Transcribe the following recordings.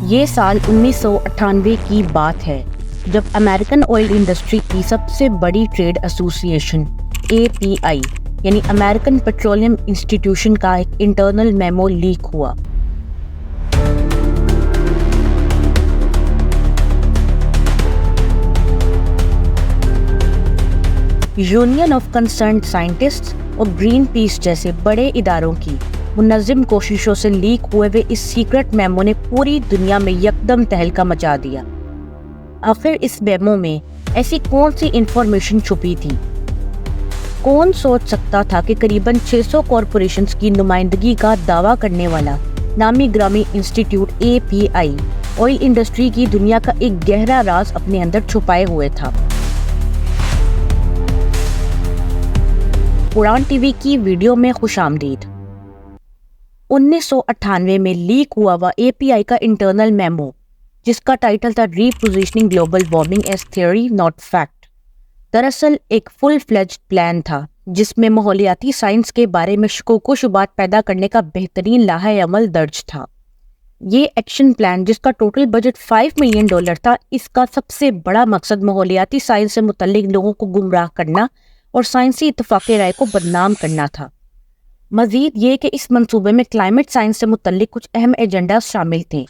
یہ سال 1998 کی بات ہے جب امریکن آئل انڈسٹری کی سب سے بڑی ٹریڈ ایسوسی ایشن API یعنی امریکن پیٹرولیم انسٹیٹیوشن کا ایک انٹرنل میمو لیک ہوا۔ یونین آف کنسرنڈ سائنٹسٹ اور گرین پیس جیسے بڑے اداروں کی منظم کوششوں سے لیک ہوئے اس سیکرٹ میمو نے پوری دنیا میں یکدم تہلکہ مچا دیا۔ آخر اس میمو میں ایسی کون سی انفارمیشن چھپی تھی؟ کون سوچ سکتا تھا کہ قریباً 600 کارپوریشنز کی نمائندگی کا دعویٰ کرنے والا نامی گرامی انسٹیٹیوٹ API آئل انڈسٹری کی دنیا کا ایک گہرا راز اپنے اندر چھپائے ہوئے تھا۔ اڑان ٹی وی کی ویڈیو میں خوش آمدید۔ 1998 میں لیک ہوا API کا انٹرنل میمو جس کا ٹائٹل تھا repositioning global warming as theory not fact, دراصل ایک فل فلیجڈ پلان تھا جس میں ماحولیاتی سائنس کے بارے میں شکوک و شبہات پیدا کرنے کا بہترین لائحہ عمل درج تھا۔ یہ ایکشن پلان جس کا ٹوٹل بجٹ $5 ملین تھا، اس کا سب سے بڑا مقصد ماحولیاتی سائنس سے متعلق لوگوں کو گمراہ کرنا اور سائنسی اتفاق رائے کو بدنام کرنا تھا۔ مزید یہ کہ اس منصوبے میں کلائمیٹ سائنس سے متعلق کچھ اہم ایجنڈاز شامل تھے،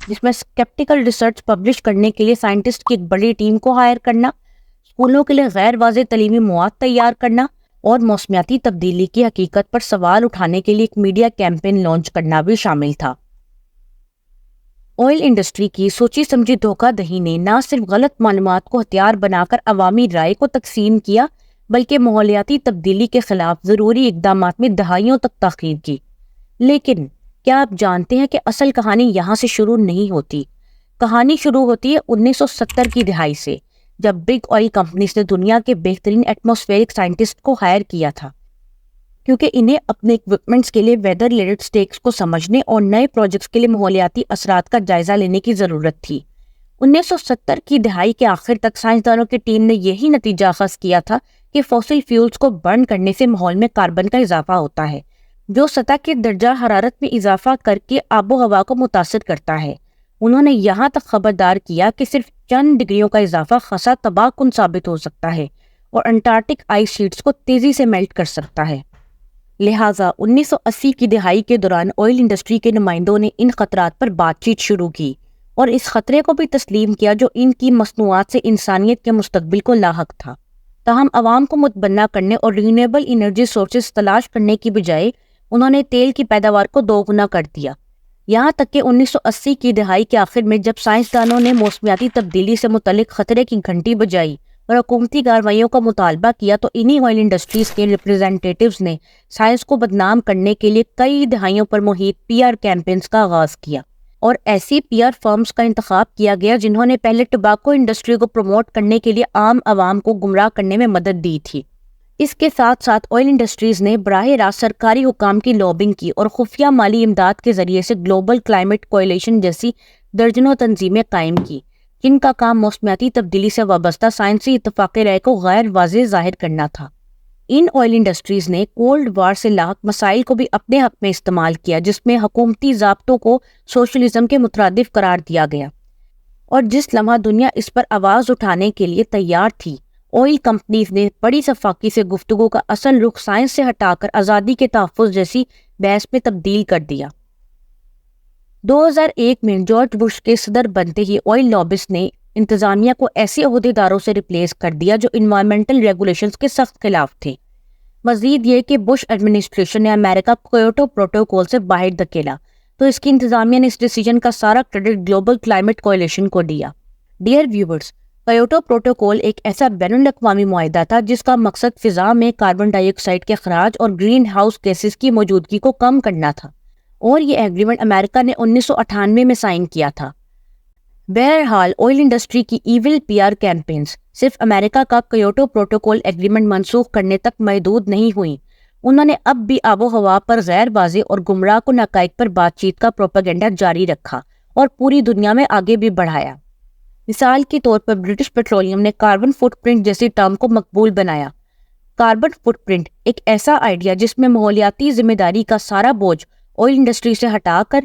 جس میں اسکیپٹیکل ریسرچ پبلش کرنے کے لیے سائنٹسٹ کی ایک بڑی ٹیم کو ہائر کرنا، اسکولوں کے لیے غیر واضح تعلیمی مواد تیار کرنا اور موسمیاتی تبدیلی کی حقیقت پر سوال اٹھانے کے لیے ایک میڈیا کیمپین لانچ کرنا بھی شامل تھا۔ آئل انڈسٹری کی سوچی سمجھی دھوکہ دہی نے نہ صرف غلط معلومات کو ہتھیار بنا کر عوامی رائے کو تقسیم کیا، بلکہ ماحولیاتی تبدیلی کے خلاف ضروری اقدامات میں دہائیوں تک تاخیر کی۔ لیکن کیا آپ جانتے ہیں کہ اصل کہانی یہاں سے شروع نہیں ہوتی؟ کہانی شروع ہوتی ہے 1970 کی دہائی سے، جب بگ آئل کمپنیز نے دنیا کے بہترین ایٹماسفیئرک سائنٹسٹ کو ہائر کیا تھا، کیونکہ انہیں اپنے اکوپمنٹس کے لیے ویدر ریلیٹڈ سٹیکس کو سمجھنے اور نئے پروجیکٹس کے لیے ماحولیاتی اثرات کا جائزہ لینے کی ضرورت تھی۔ 1970 کی دہائی کے آخر تک سائنسدانوں کی ٹیم نے یہی نتیجہ اخذ کیا تھا کہ فوسل فیولز کو برن کرنے سے ماحول میں کاربن کا اضافہ ہوتا ہے، جو سطح کے درجہ حرارت میں اضافہ کر کے آب و ہوا کو متاثر کرتا ہے۔ انہوں نے یہاں تک خبردار کیا کہ صرف چند ڈگریوں کا اضافہ خاصا تباہ کن ثابت ہو سکتا ہے اور انٹارکٹک آئس شیٹس کو تیزی سے میلٹ کر سکتا ہے۔ لہٰذا 1980 کی دہائی کے دوران آئل انڈسٹری کے نمائندوں نے ان خطرات پر بات چیت شروع کی اور اس خطرے کو بھی تسلیم کیا جو ان کی مصنوعات سے انسانیت کے مستقبل کو لاحق تھا۔ تاہم عوام کو متبنہ کرنے اور رینیویبل انرجی سورسز تلاش کرنے کی بجائے انہوں نے تیل کی پیداوار کو دوگنا کر دیا، یہاں تک کہ 1980 کی دہائی کے آخر میں جب سائنسدانوں نے موسمیاتی تبدیلی سے متعلق خطرے کی گھنٹی بجائی اور حکومتی کارروائیوں کا مطالبہ کیا تو انہی آئل انڈسٹریز کے ریپرزینٹیٹیوز نے سائنس کو بدنام کرنے کے لیے کئی دہائیوں پر محیط PR کیمپینز کا آغاز کیا، اور ایسی PR فرمز کا انتخاب کیا گیا جنہوں نے پہلے ٹباکو انڈسٹری کو پروموٹ کرنے کے لیے عام عوام کو گمراہ کرنے میں مدد دی تھی۔ اس کے ساتھ ساتھ آئل انڈسٹریز نے براہ راست سرکاری حکام کی لابنگ کی اور خفیہ مالی امداد کے ذریعے سے گلوبل کلائمیٹ کولیشن جیسی درجنوں تنظیمیں قائم کی، جن کا کام موسمیاتی تبدیلی سے وابستہ سائنسی اتفاق رائے کو غیر واضح ظاہر کرنا تھا۔ ان آئل انڈسٹریز نے کولڈ وار سے لاحق مسائل کو بھی اپنے حق میں استعمال کیا، جس میں حکومتی ضابطوں کو سوشلزم کے مترادف قرار دیا گیا، اور جس لمحہ دنیا اس پر آواز اٹھانے کے لیے تیار تھی، آئل کمپنیز نے بڑی شفافی سے گفتگو کا اصل رخ سائنس سے ہٹا کر آزادی کے تحفظ جیسی بحث میں تبدیل کر دیا۔ 2001 میں جارج بش کے صدر بنتے ہی آئل لابسٹ نے انتظامیہ کو ایسے عہدیداروں سے ریپلیس کر دیا جو انوائرمنٹل ریگولیشنز کے سخت خلاف تھے۔ مزید یہ کہ بش ایڈمنسٹریشن نے امریکہ کو کیوٹو پروٹوکول سے باہر دھکیلا تو اس کی انتظامیہ نے اس ڈیسیجن کا سارا کریڈٹ گلوبل کلائمیٹ کولیشن کو دیا۔ ڈیئر ویورز، کیوٹو پروٹوکول ایک ایسا بین الاقوامی معاہدہ تھا جس کا مقصد فضا میں کاربن ڈائی آکسائیڈ کے اخراج اور گرین ہاؤس گیسز کی موجودگی کو کم کرنا تھا، اور یہ ایگریمنٹ امریکہ نے 1998 میں سائن کیا تھا۔ بہرحال آئل انڈسٹری کی ایول PR کیمپینز صرف امریکہ کا کیوٹو پروٹوکول ایگریمنٹ منسوخ کرنے تک محدود نہیں ہوئیں، انہوں نے اب بھی آب و ہوا پر غیر واضح اور گمراہ کن حقائق پر بات چیت کا پروپیگنڈا جاری رکھا اور پوری دنیا میں آگے بھی بڑھایا۔ مثال کے طور پر برٹش پیٹرولیم نے کاربن فٹ پرنٹ جیسی ٹرم کو مقبول بنایا۔ کاربن فٹ پرنٹ ایک ایسا آئیڈیا جس میں ماحولیاتی ذمہ داری کا سارا بوجھ آئل انڈسٹری سے ہٹا کر